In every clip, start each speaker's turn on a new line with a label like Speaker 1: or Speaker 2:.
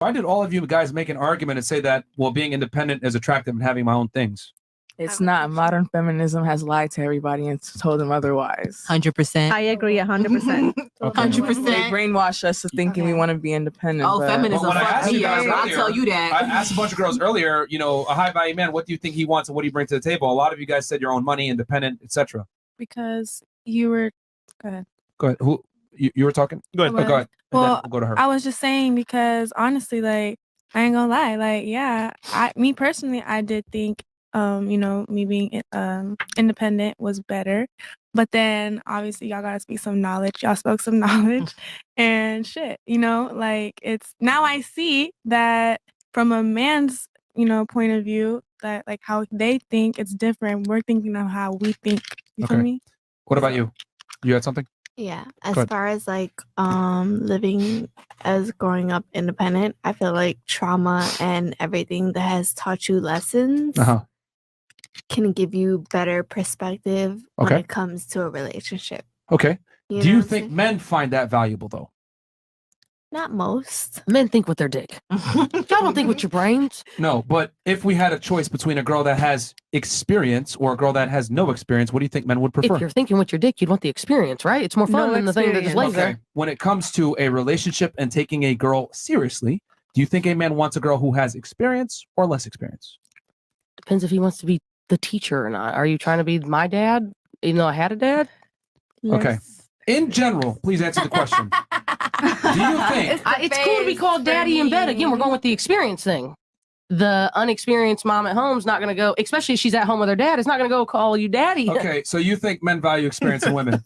Speaker 1: Why did all of you guys make an argument and say that, well, being independent is attractive and having my own things?
Speaker 2: It's not. Modern feminism has lied to everybody and told them otherwise.
Speaker 3: 100%.
Speaker 4: I agree 100%.
Speaker 3: 100%.
Speaker 2: They brainwash us to thinking we want to be independent.
Speaker 3: Oh,
Speaker 2: but
Speaker 3: feminism.
Speaker 1: Well, when I asked you guys
Speaker 3: I'll
Speaker 1: earlier,
Speaker 3: tell you that.
Speaker 1: I asked a bunch of girls earlier, you know, a high value man, what do you think he wants and what do you bring to the table? A lot of you guys said your own money, independent, etc.
Speaker 5: Because you were, go ahead.
Speaker 1: Go ahead. Who you were talking? Go ahead.
Speaker 5: Well,
Speaker 1: Go ahead. And
Speaker 5: well,
Speaker 1: then we'll go to her.
Speaker 5: I was just saying because honestly, like, I ain't gonna lie, like, yeah, me personally, I did think, you know, me being independent was better. But then obviously y'all gotta speak some knowledge. Y'all spoke some knowledge and shit, you know, like it's now I see that from a man's, you know, point of view that like how they think it's different. We're thinking of how we think. You feel me?
Speaker 1: What about you? You had something?
Speaker 6: Yeah, as far as like living as growing up independent, I feel like trauma and everything that has taught you lessons can give you better perspective when it comes to a relationship.
Speaker 1: Okay.
Speaker 6: You
Speaker 1: Do
Speaker 6: know
Speaker 1: you
Speaker 6: what I'm
Speaker 1: think
Speaker 6: saying?
Speaker 1: men find that valuable though?
Speaker 6: Not most.
Speaker 3: Men think with their dick. Y'all don't think with your brains.
Speaker 1: No, but if we had a choice between a girl that has experience or a girl that has no experience, what do you think men would prefer?
Speaker 3: If you're thinking with your dick, you'd want the experience, right? It's more fun than the thing that just lays there.
Speaker 1: When it comes to a relationship and taking a girl seriously, do you think a man wants a girl who has experience or less experience?
Speaker 3: Depends if he wants to be the teacher or not. Are you trying to be my dad, even though I had a dad?
Speaker 1: Okay. In general, please answer the question. Do you think
Speaker 3: It's cool to be called daddy in bed. Again, we're going with the experience thing. The unexperienced mom at home's not going to go, especially if she's at home with her dad, is not going to go call you daddy.
Speaker 1: Okay, so you think men value experience in women?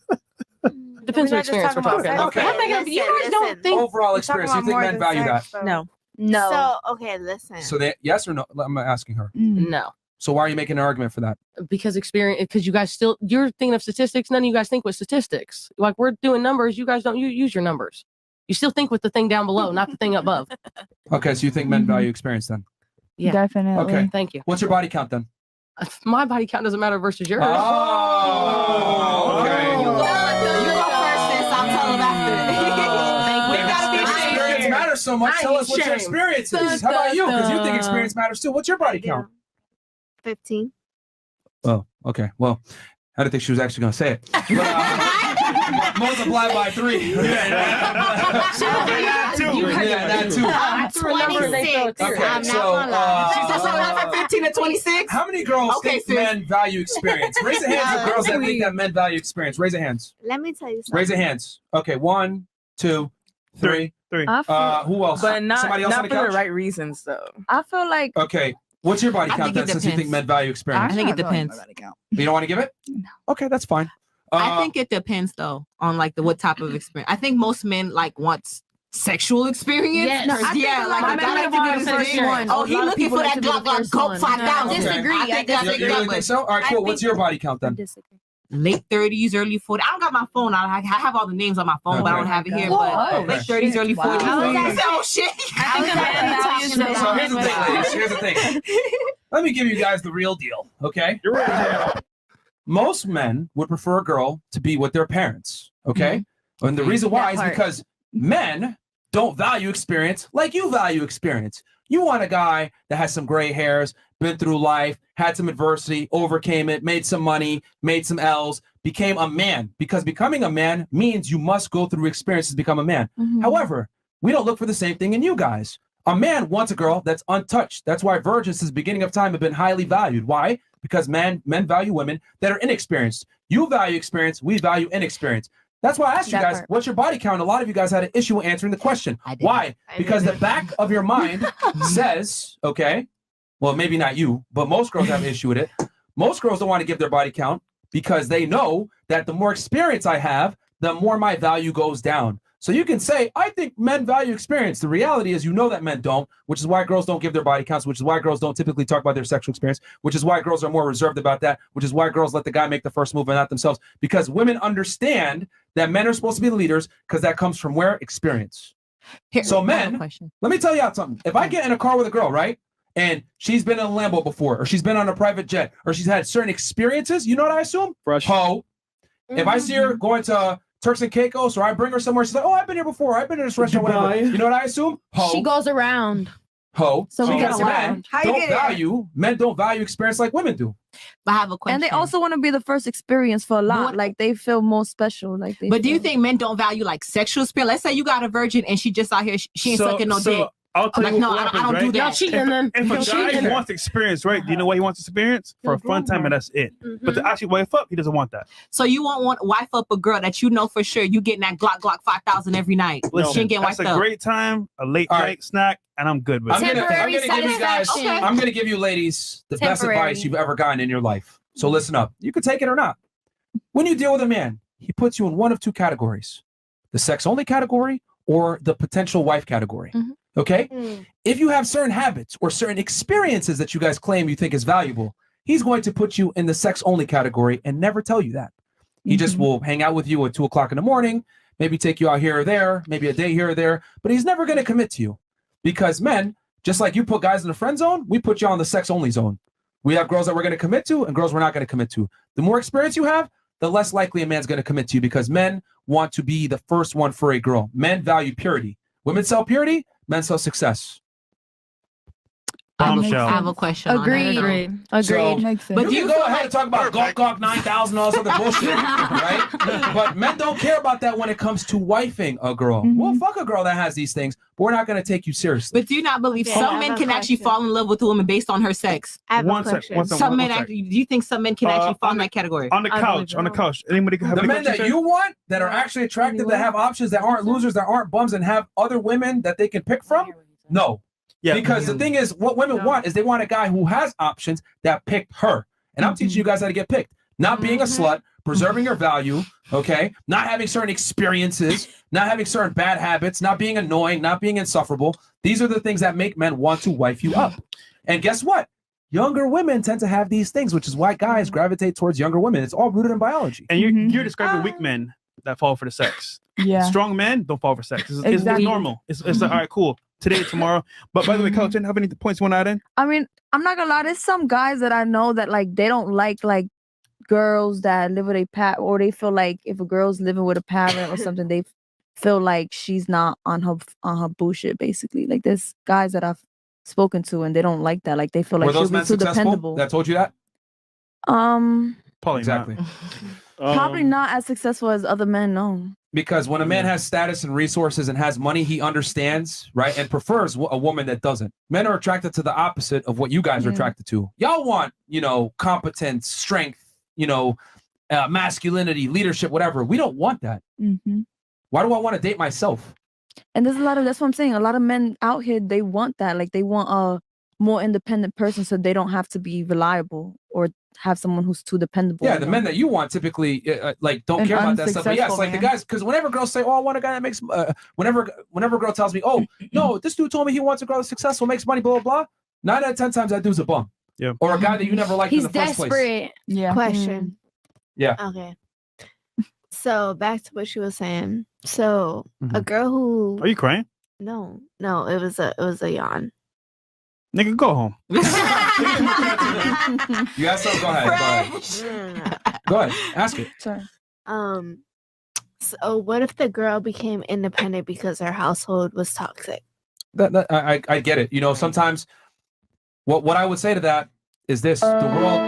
Speaker 3: Depends what experience we're talking about.
Speaker 1: Okay.
Speaker 3: I'm thinking, you guys don't think
Speaker 1: Overall experience, you think men value that?
Speaker 4: No.
Speaker 6: So, okay, listen.
Speaker 1: So that yes or no? I'm asking her.
Speaker 3: No.
Speaker 1: So why are you making an argument for that?
Speaker 3: Because experience, because you guys still, you're thinking of statistics. None of you guys think with statistics. Like we're doing numbers. You guys don't use your numbers. You still think with the thing down below, not the thing above.
Speaker 1: Okay, so you think men value experience then?
Speaker 3: Yeah.
Speaker 2: Definitely.
Speaker 1: Okay.
Speaker 3: Thank you.
Speaker 1: What's your body count then?
Speaker 3: My body count doesn't matter versus yours.
Speaker 1: Oh, okay.
Speaker 3: You go first, sis. I'll tell him after. We gotta be
Speaker 1: Experience matters so much. Tell us what your experience is. How about you? Because you think experience matters too. What's your body count?
Speaker 6: 15.
Speaker 1: Oh, okay. Well, I didn't think she was actually going to say it. But, multiply by 3. That too.
Speaker 3: I threw a number and they throw it there.
Speaker 1: Okay, so
Speaker 3: 15 to 26.
Speaker 1: how many girls think men value experience? Raise the hands of girls that think that men value experience. Raise your hands.
Speaker 6: Let me tell you something.
Speaker 1: Raise your hands. Okay, 1, 2, 3.
Speaker 2: Three.
Speaker 1: Who else?
Speaker 2: But not,
Speaker 1: Somebody else
Speaker 2: not
Speaker 1: on the
Speaker 2: for the
Speaker 1: couch?
Speaker 2: right reasons, though.
Speaker 4: I feel like
Speaker 1: Okay. What's your body
Speaker 3: I
Speaker 1: count
Speaker 3: think it
Speaker 1: then, since you think
Speaker 3: depends.
Speaker 1: men value experience?
Speaker 3: I think it depends.
Speaker 1: You don't want to give it?
Speaker 4: No.
Speaker 1: Okay, that's fine.
Speaker 7: I think it depends though on like what type of experience. I think most men like want sexual experience.
Speaker 3: Yes. No, I think
Speaker 7: Yeah,
Speaker 3: a
Speaker 7: like
Speaker 3: lot
Speaker 7: a
Speaker 3: of
Speaker 7: guy
Speaker 3: men
Speaker 7: like to be
Speaker 3: want
Speaker 7: the
Speaker 3: the
Speaker 7: first
Speaker 3: first
Speaker 7: one.
Speaker 3: one.
Speaker 7: Oh,
Speaker 3: A
Speaker 7: he
Speaker 3: lot of
Speaker 7: looking
Speaker 3: people
Speaker 7: for
Speaker 3: like
Speaker 7: that
Speaker 3: to be the
Speaker 7: Glock
Speaker 3: first
Speaker 7: 5,000.
Speaker 3: one.
Speaker 7: Disagree. I think that's
Speaker 1: You really think so? All right, cool. What's your body count then?
Speaker 7: late 30s, early 40s. I don't got my phone out. I have all the names on my phone, but I don't have it here. But late 30s, early 40s. Oh shit!
Speaker 5: I think a man values
Speaker 1: So here's the thing, ladies. Here's the thing. Let me give you guys the real deal, okay? You're right. Most men would prefer a girl to be with their parents, okay? And the reason why is because men don't value experience like you value experience. You want a guy that has some gray hairs, been through life, had some adversity, overcame it, made some money, made some L's, became a man. Because becoming a man means you must go through experiences to become a man. However, we don't look for the same thing in you guys. A man wants a girl that's untouched. That's why virgins since the beginning of time have been highly valued. Why? Because men value women that are inexperienced. You value experience, we value inexperience. That's why I asked you guys, what's your body count? A lot of you guys had an issue answering the question. Why? Because the back of your mind says, okay, well, maybe not you, but most girls have an issue with it. Most girls don't want to give their body count because they know that the more experience I have, the more my value goes down. So you can say, I think men value experience. The reality is you know that men don't, which is why girls don't give their body counts, which is why girls don't typically talk about their sexual experience, which is why girls are more reserved about that, which is why girls let the guy make the first move and not themselves, because women understand that men are supposed to be the leaders because that comes from where? Experience. So men, let me tell you something. If I get in a car with a girl, right, and she's been in a Lambo before, or she's been on a private jet, or she's had certain experiences, you know what I assume? Fresh. Ho. If I see her going to Turks and Caicos, or I bring her somewhere. She's like, oh, I've been here before. I've been in this restaurant, whatever. You know what I assume? Ho.
Speaker 4: She goes around.
Speaker 1: Ho.
Speaker 4: So we
Speaker 1: because
Speaker 4: gotta
Speaker 1: men don't value experience like women do.
Speaker 7: But I have a question.
Speaker 4: And they also want to be the first experience for a lot. Like they feel more special. Like they.
Speaker 7: But do you think men don't value like sexual experience? Let's say you got a virgin and she just out here, she ain't sucking no dick.
Speaker 8: I'll tell you what happens,
Speaker 7: I don't
Speaker 8: right?
Speaker 7: do that.
Speaker 8: If a guy wants experience, right? Do you know why he wants experience? For a fun time, and that's it. But to actually wife up, he doesn't want that.
Speaker 7: So you won't want wife up a girl that you know for sure you getting that Glock 5,000 every night.
Speaker 8: Listen,
Speaker 7: that's
Speaker 8: a great time, a late night snack, and I'm good with it.
Speaker 1: I'm gonna give you ladies the best advice you've ever gotten in your life. So listen up. You can take it or not. When you deal with a man, he puts you in one of two categories: the sex only category or the potential wife category. Okay? If you have certain habits or certain experiences that you guys claim you think is valuable, he's going to put you in the sex only category and never tell you that. He just will hang out with you at 2 o'clock in the morning, maybe take you out here or there, maybe a day here or there, but he's never going to commit to you. Because men, just like you put guys in the friend zone, we put you on the sex only zone. We have girls that we're going to commit to and girls we're not going to commit to. The more experience you have, the less likely a man's going to commit to you, because men want to be the first one for a girl. Men value purity. Women sell purity, men sell success.
Speaker 7: I have a question.
Speaker 4: Agreed.
Speaker 1: So,
Speaker 4: Makes sense.
Speaker 1: But you go ahead and talk about Gawk 9,000, all this other bullshit, right? But men don't care about that when it comes to wifing a girl. Well, fuck a girl that has these things, but we're not going to take you seriously.
Speaker 7: But do you not believe some men can actually fall in love with a woman based on her sex?
Speaker 6: I have a question.
Speaker 7: Some men actually. Do you think some men can actually fall in that category?
Speaker 8: On the couch. Anybody can have
Speaker 1: the men that you want that are actually attractive, that have options, that aren't losers, that aren't bums, and have other women that they can pick from? No. Yeah. Because the thing is, what women want is they want a guy who has options that picked her. And I'm teaching you guys how to get picked. Not being a slut, preserving your value, okay? Not having certain experiences, not having certain bad habits, not being annoying, not being insufferable. These are the things that make men want to wife you up. And guess what? Younger women tend to have these things, which is why guys gravitate towards younger women. It's all rooted in biology.
Speaker 8: And you're describing weak men that fall for the sex.
Speaker 2: Yeah.
Speaker 8: Strong men don't fall for sex. It's normal. It's like, all right, cool. Today, tomorrow. But by the way, Coach, have any points you want to add in?
Speaker 4: I mean, I'm not gonna lie. There's some guys that I know that like they don't like girls that live with a parent, or they feel like if a girl's living with a parent or something, they feel like she's not on her bullshit. Basically, like there's guys that I've spoken to and they don't like that. Like they feel like she'll be too dependable.
Speaker 1: That told you that?
Speaker 8: Probably
Speaker 1: exactly.
Speaker 4: Probably not as successful as other men. No.
Speaker 1: Because when a man has status and resources and has money, he understands, right, and prefers a woman that doesn't. Men are attracted to the opposite of what you guys are attracted to. Y'all want, competence, strength, masculinity, leadership, whatever. We don't want that. Why do I want to date myself?
Speaker 4: And there's that's what I'm saying. A lot of men out here, they want that. Like they want a more independent person so they don't have to be reliable or have someone who's too dependable.
Speaker 1: Yeah, the men that you want typically don't care about that stuff. But yes, like the guys, because whenever girls say, "Oh, I want a guy that makes," whenever a girl tells me, "Oh, no, this dude told me he wants a girl that's successful, makes money, blah blah blah," 9 out of 10 times that dude's a bum.
Speaker 8: Yeah.
Speaker 1: Or a guy that you never liked in the first place.
Speaker 6: He's desperate.
Speaker 2: Yeah.
Speaker 6: Question.
Speaker 1: Yeah.
Speaker 6: Okay. So back to what she was saying. So a girl who.
Speaker 8: Are you crying?
Speaker 6: No, it was a yawn.
Speaker 8: Nigga, go home.
Speaker 1: You got something? Go ahead. Go ahead. Ask it.
Speaker 4: Sorry.
Speaker 6: So what if the girl became independent because her household was toxic?
Speaker 1: I get it. Sometimes what I would say to that is this: the world.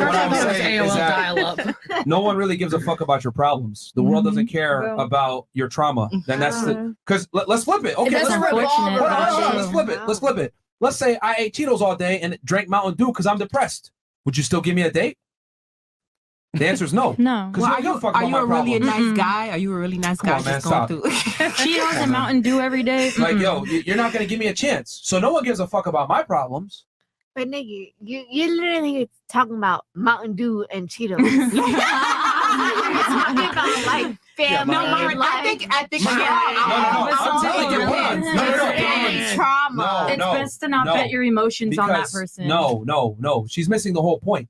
Speaker 1: What I would say is that no one really gives a fuck about your problems. The world doesn't care about your trauma. Then that's because let's flip it. Okay, let's flip it. Let's flip it. Let's say I ate Cheetos all day and drank Mountain Dew because I'm depressed. Would you still give me a date? The answer is no.
Speaker 4: No.
Speaker 7: Well, are you a really nice guy? Are you a really nice guy?
Speaker 1: Come on, man, stop.
Speaker 4: Cheetos and Mountain Dew every day.
Speaker 1: Like, yo, you're not gonna give me a chance. So no one gives a fuck about my problems.
Speaker 6: But nigga, you're literally talking about Mountain Dew and Cheetos. You're talking about like family.
Speaker 7: No, Myron, I think.
Speaker 6: Trauma.
Speaker 9: It's best to not bet your emotions on that person.
Speaker 1: No. She's missing the whole point.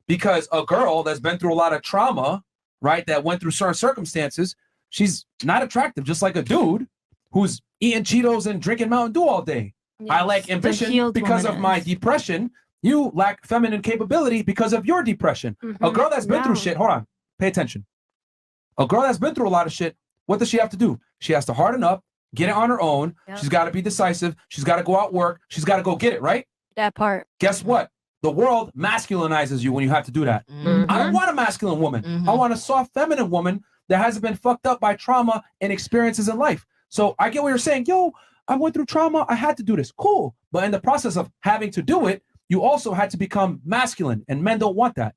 Speaker 1: Because a girl that's been through a lot of trauma, right, that went through certain circumstances, she's not attractive, just like a dude who's eating Cheetos and drinking Mountain Dew all day. Yes. I like ambition because of my depression You lack feminine capability because of your depression. A girl that's been through shit, hold on, pay attention. A girl that's been through a lot of shit, what does she have to do? She has to harden up, get it on her own. Yep. She's got to be decisive. She's got to go out work. She's got to go get it, right?
Speaker 4: That part.
Speaker 1: Guess what? The world masculinizes you when you have to do that. I don't want a masculine woman. I want a soft feminine woman that hasn't been fucked up by trauma and experiences in life. So I get what you're saying. Yo, I went through trauma. I had to do this. Cool. But in the process of having to do it, you also had to become masculine, and men don't want that.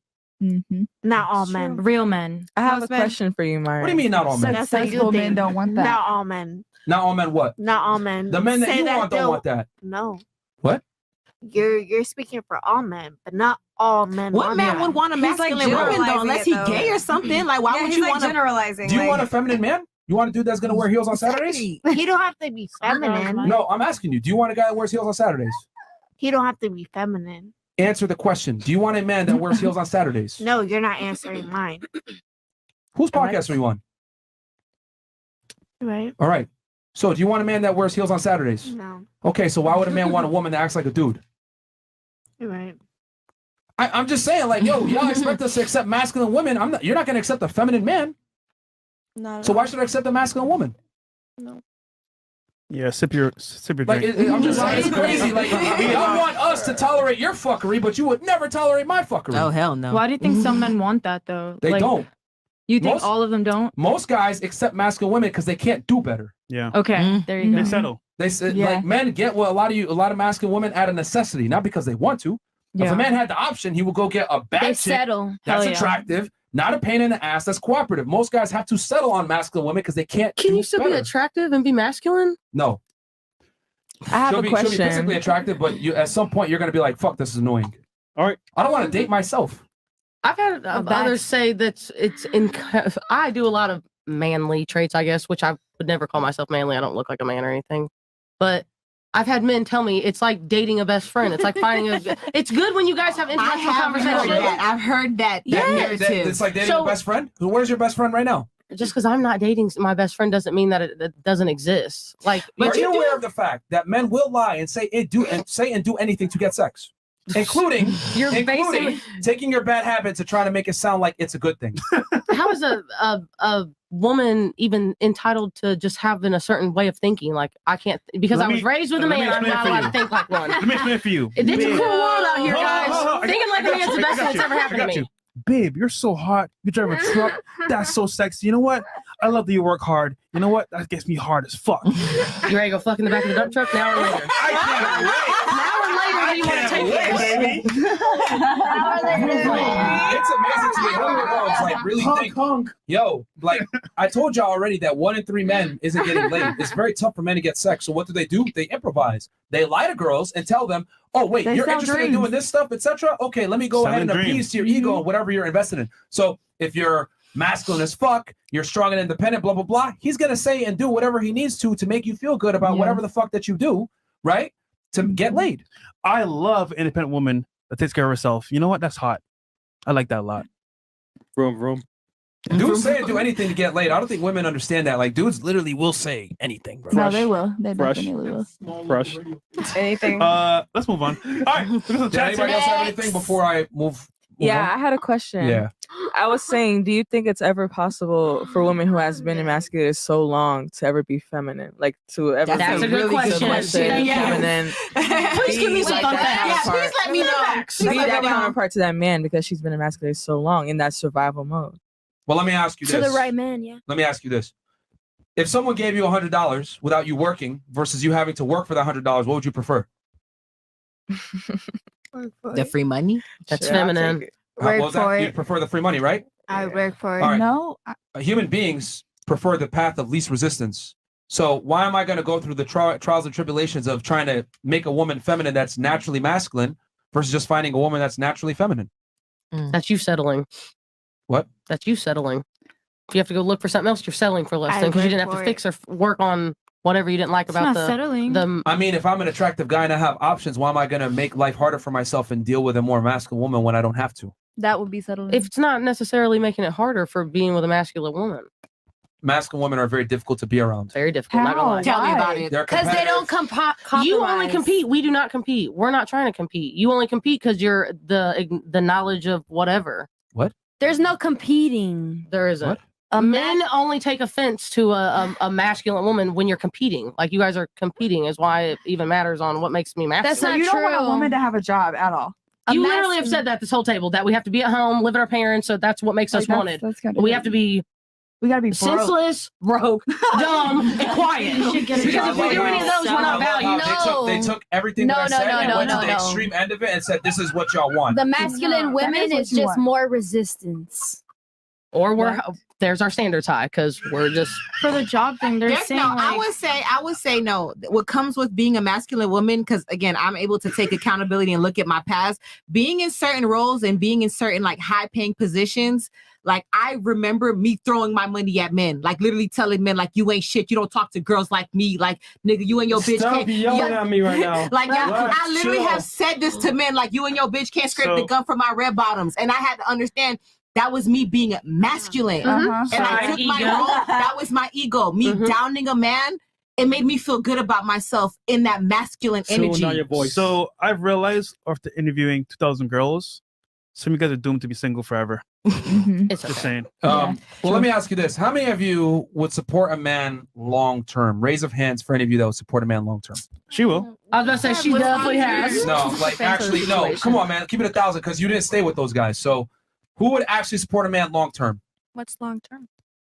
Speaker 6: Not all men.
Speaker 9: Real men.
Speaker 2: I have a question for you, Myron.
Speaker 1: What do you mean not all men?
Speaker 4: Successful men don't want that.
Speaker 6: Not all men.
Speaker 1: Not all men what?
Speaker 6: Not all men.
Speaker 1: The men that
Speaker 6: Say
Speaker 1: you want don't want that.
Speaker 6: No.
Speaker 1: What?
Speaker 6: You're speaking for all men, but not all men.
Speaker 7: What man would want a masculine woman though, unless he gay or something? Like, why would you want
Speaker 9: generalizing?
Speaker 1: Do you want a feminine man? You want a dude that's gonna wear heels on Saturdays?
Speaker 6: He don't have to be feminine.
Speaker 1: No, I'm asking you. Do you want a guy that wears heels on Saturdays?
Speaker 6: He don't have to be feminine.
Speaker 1: Answer the question. Do you want a man that wears heels on Saturdays?
Speaker 6: No, you're not answering mine.
Speaker 1: Whose podcast are you on?
Speaker 6: Right.
Speaker 1: All right. So do you want a man that wears heels on Saturdays?
Speaker 6: No.
Speaker 1: Okay, so why would a man want a woman that acts like a dude?
Speaker 6: Right.
Speaker 1: I'm just saying, like, yo, y'all expect us to accept masculine women. You're not gonna accept a feminine man. So why should I accept a masculine woman?
Speaker 6: No.
Speaker 8: Yeah, sip your
Speaker 1: Like,
Speaker 8: drink.
Speaker 1: I'm just saying, it's crazy. Like, y'all want us to tolerate your fuckery, but you would never tolerate my fuckery.
Speaker 7: Oh, hell no.
Speaker 9: Why do you think some men want that though?
Speaker 1: They don't.
Speaker 9: You think
Speaker 1: Most-
Speaker 9: all of them don't?
Speaker 1: Most guys accept masculine women because they can't do better.
Speaker 8: Yeah.
Speaker 9: Okay, there you go.
Speaker 8: They settle.
Speaker 1: They said like men get what a lot of masculine women out of necessity, not because they want to. If a man had the option, he would go get a bad
Speaker 4: They
Speaker 1: chick
Speaker 4: settle.
Speaker 1: that's
Speaker 9: Hell yeah.
Speaker 1: attractive, not a pain in the ass, that's cooperative. Most guys have to settle on masculine women because they can't.
Speaker 3: Can
Speaker 1: do
Speaker 3: you still
Speaker 1: better.
Speaker 3: be attractive and be masculine?
Speaker 1: No.
Speaker 2: I have
Speaker 1: She'll
Speaker 2: a
Speaker 1: be
Speaker 2: question.
Speaker 1: physically attractive, but at some point you're gonna be like, "Fuck, this is annoying."
Speaker 8: All right.
Speaker 1: I don't want to date myself.
Speaker 3: I've had others say that I do a lot of manly traits, I guess, which I would never call myself manly. I don't look like a man or anything. But I've had men tell me it's like dating a best friend. It's like finding it's good when you guys have intellectual conversations.
Speaker 7: I've heard that.
Speaker 1: It's like dating a best friend. Where's your best friend right now?
Speaker 3: Just because I'm not dating my best friend doesn't mean that it doesn't exist. Like,
Speaker 1: Are you aware of the fact that men will lie and say and do anything to get sex, including taking your bad habits and trying to make it sound like it's a good thing?
Speaker 3: How is a woman even entitled to just having a certain way of thinking? Like, I can't because I was raised with a man. I'm not allowed to think like one.
Speaker 8: Let me explain it for you.
Speaker 3: It's a cool world out here,
Speaker 8: Hold on,
Speaker 3: guys.
Speaker 8: hold on.
Speaker 3: Thinking like a man's the best thing that's ever happened to me.
Speaker 8: Babe, you're so hot. You drive a truck. That's so sexy. You know what? I love that you work hard. You know what? That gets me hard as fuck.
Speaker 3: You ready to go fuck in the back of the dump truck? Now or later? You want to take it,
Speaker 1: It's amazing to me how the girls like really think. Yo, like I told y'all already that 1 in 3 men isn't getting laid. It's very tough for men to get sex. So what do? They improvise. They lie to girls and tell them, "Oh wait, you're interested in doing this stuff, etc. Okay, let me go ahead and appease to your ego and whatever you're invested in." So if you're masculine as fuck, you're strong and independent, blah blah blah, he's gonna say and do whatever he needs to make you feel good about whatever the fuck that you do, right? To get laid.
Speaker 8: I love an independent woman that takes care of herself. You know what? That's hot. I like that a lot.
Speaker 10: Vroom.
Speaker 1: Dudes say and do anything to get laid. I don't think women understand that. Like dudes literally will say anything, bro.
Speaker 4: No, they will. They
Speaker 8: Fresh.
Speaker 4: definitely will.
Speaker 8: Fresh.
Speaker 2: Anything.
Speaker 8: Let's move on. All right.
Speaker 1: Did anybody else have anything before I move
Speaker 2: Yeah,
Speaker 1: on?
Speaker 2: I had a question.
Speaker 1: Yeah.
Speaker 2: I was saying, do you think it's ever possible for a woman who has been emasculated so long to ever be feminine? Like to ever
Speaker 3: That's
Speaker 2: be
Speaker 3: a good question.
Speaker 2: feminine?
Speaker 3: Please give me some fun facts.
Speaker 7: Please let me know.
Speaker 2: Be that counterpart to that man because she's been emasculated so long in that survival mode.
Speaker 1: Well, let me ask you this.
Speaker 4: To the right man, yeah.
Speaker 1: Let me ask you this. If someone gave you $100 without you working versus you having to work for that $100, what would you prefer?
Speaker 7: The free money?
Speaker 3: That's
Speaker 2: Sure, I'll
Speaker 3: feminine.
Speaker 2: take it.
Speaker 4: Work for
Speaker 1: You
Speaker 4: it.
Speaker 1: prefer the free money, right?
Speaker 6: I work for it.
Speaker 1: All right.
Speaker 4: No,
Speaker 1: Human beings prefer the path of least resistance. So why am I going to go through the trials and tribulations of trying to make a woman feminine that's naturally masculine versus just finding a woman that's naturally feminine?
Speaker 3: That's you settling.
Speaker 1: What?
Speaker 3: That's you settling. If you have to go look for something else, you're settling for less than because you didn't have to fix or work on whatever you didn't like about
Speaker 9: not settling.
Speaker 1: I mean, if I'm an attractive guy and I have options, why am I going to make life harder for myself and deal with a more masculine woman when I don't have to?
Speaker 4: that would be settling.
Speaker 3: If it's not necessarily making it harder for being with a masculine woman.
Speaker 1: masculine women are very difficult to be around.
Speaker 3: Very difficult. Not gonna lie.
Speaker 7: Tell me about it.
Speaker 3: Because they don't compromise. You only compete. We do not compete. We're not trying to compete. You only compete because you're the knowledge of whatever.
Speaker 1: What?
Speaker 10: There's no competing.
Speaker 3: There isn't.
Speaker 1: What?
Speaker 3: Men only take offense to a masculine woman when you're competing. Like you guys are competing is why it even matters on what makes me masculine.
Speaker 10: That's not
Speaker 4: you
Speaker 10: true.
Speaker 4: don't want a woman to have a job at all.
Speaker 3: You literally have said that this whole table that we have to be at home, live with our parents, so that's what makes us wanted. We have to be.
Speaker 4: We gotta be
Speaker 3: senseless, broke, dumb, and quiet. Because if we do any of those, we're not valued.
Speaker 1: They took everything that I said and went to the extreme end of it and said, "This is what y'all want."
Speaker 10: The masculine women is just more resistance.
Speaker 3: Or there's our standards high because we're just
Speaker 9: for the job thing. They're saying
Speaker 7: I would say no. What comes with being a masculine woman, because again, I'm able to take accountability and look at my past. Being in certain roles and being in certain like high paying positions. Like, I remember me throwing my money at men, like literally telling men, like, you ain't shit. You don't talk to girls like me. Like, nigga, you and your bitch can't.
Speaker 11: Yelling at me right now.
Speaker 7: Like, I literally have said this to men, like, you and your bitch can't scrape the gun from my red bottoms. And I had to understand that was me being masculine. And I took my role. That was my ego. Me downing a man. It made me feel good about myself in that masculine energy.
Speaker 8: So I've realized after interviewing 2,000 girls, some of you guys are doomed to be single forever.
Speaker 3: It's
Speaker 8: just saying.
Speaker 1: Well, let me ask you this: how many of you would support a man long term? Raise of hands for any of you that would support a man long term.
Speaker 8: She will.
Speaker 3: I was about to say she definitely has.
Speaker 1: No, like actually, no. Come on, man, keep it 1,000 because you didn't stay with those guys. So, who would actually support a man long term?
Speaker 5: What's long term?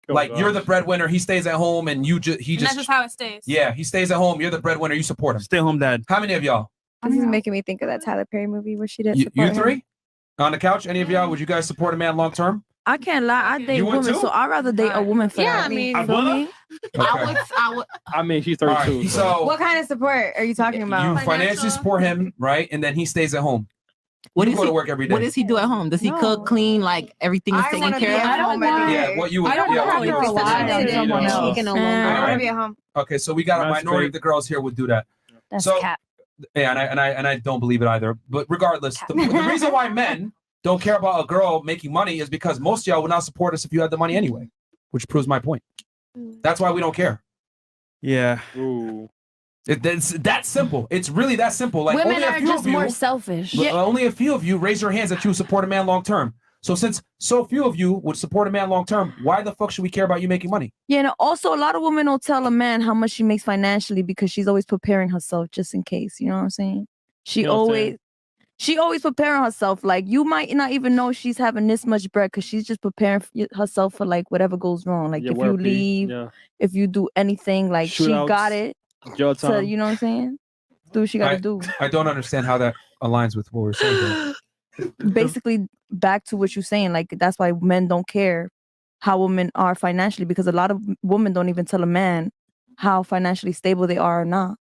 Speaker 1: Like you're the breadwinner, he stays at home, and that's
Speaker 5: just how it stays.
Speaker 1: Yeah, he stays at home. You're the breadwinner. You support him.
Speaker 8: Stay home, dad.
Speaker 1: How many of y'all?
Speaker 12: This is making me think of that Tyler Perry movie where she didn't
Speaker 1: You
Speaker 12: support him.
Speaker 1: three on the couch. Any of y'all? Would you guys support a man long term?
Speaker 4: I can't lie. I date
Speaker 1: You would
Speaker 4: women,
Speaker 1: too?
Speaker 4: so I'd rather date a woman for that.
Speaker 7: I mean,
Speaker 4: You feel me?
Speaker 7: I would.
Speaker 11: I mean, she's 32.
Speaker 1: Right, so
Speaker 12: What kind of support are you talking about?
Speaker 1: you financially support him, right? And then he stays at home.
Speaker 7: What
Speaker 1: You
Speaker 7: does
Speaker 1: go to
Speaker 7: he
Speaker 1: work every day.
Speaker 7: What does he do at home? Does he cook, clean, like everything is taken care of?
Speaker 4: I don't want.
Speaker 1: Yeah, what you would.
Speaker 4: I don't
Speaker 1: yeah,
Speaker 4: want
Speaker 1: what
Speaker 4: to
Speaker 1: you would
Speaker 4: rely
Speaker 1: do.
Speaker 4: on someone else.
Speaker 12: I want to be at home.
Speaker 1: Okay, so we got a
Speaker 11: That's
Speaker 1: minority
Speaker 11: great.
Speaker 1: of the girls here would do that.
Speaker 12: That's
Speaker 1: So-
Speaker 12: cap.
Speaker 1: Yeah, and I don't believe it either. But regardless, the reason why men don't care about a girl making money is because most of y'all would not support us if you had the money anyway, which proves my point. That's why we don't care.
Speaker 8: Yeah.
Speaker 11: Ooh.
Speaker 1: It's that simple. It's really that simple. Like
Speaker 10: Women
Speaker 1: only a
Speaker 10: are
Speaker 1: few
Speaker 10: just
Speaker 1: of you,
Speaker 10: more selfish.
Speaker 1: only a few of you raise your hands that you support a man long term. So since so few of you would support a man long term, why the fuck should we care about you making money?
Speaker 4: Yeah, and also a lot of women don't tell a man how much she makes financially because she's always preparing herself just in case. You know what I'm saying? She
Speaker 11: You know what I'm
Speaker 4: always preparing herself. Like you might not even know she's having this much bread because she's just preparing herself for like whatever goes wrong. Like
Speaker 11: Yeah,
Speaker 4: if you
Speaker 11: work fee.
Speaker 4: leave,
Speaker 11: Yeah.
Speaker 4: if you do anything, like she
Speaker 11: Shootouts.
Speaker 4: got it.
Speaker 11: Jail
Speaker 4: So
Speaker 11: time.
Speaker 4: you know what I'm saying? Do what she got to do.
Speaker 1: I don't understand how that aligns with what we're saying here.
Speaker 4: Basically, back to what you're saying. Like that's why men don't care how women are financially because a lot of women don't even tell a man how financially stable they are or not.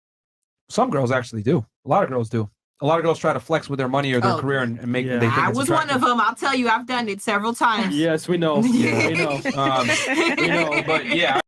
Speaker 1: Some girls actually do. A lot of girls do. A lot of girls try to flex with their money or their career and make.
Speaker 8: Yeah.
Speaker 1: They think
Speaker 7: I
Speaker 1: it's
Speaker 7: was one
Speaker 1: attractive.
Speaker 7: of them. I'll tell you, I've done it several times.
Speaker 11: Yes, we know. We know.
Speaker 1: We know, but yeah.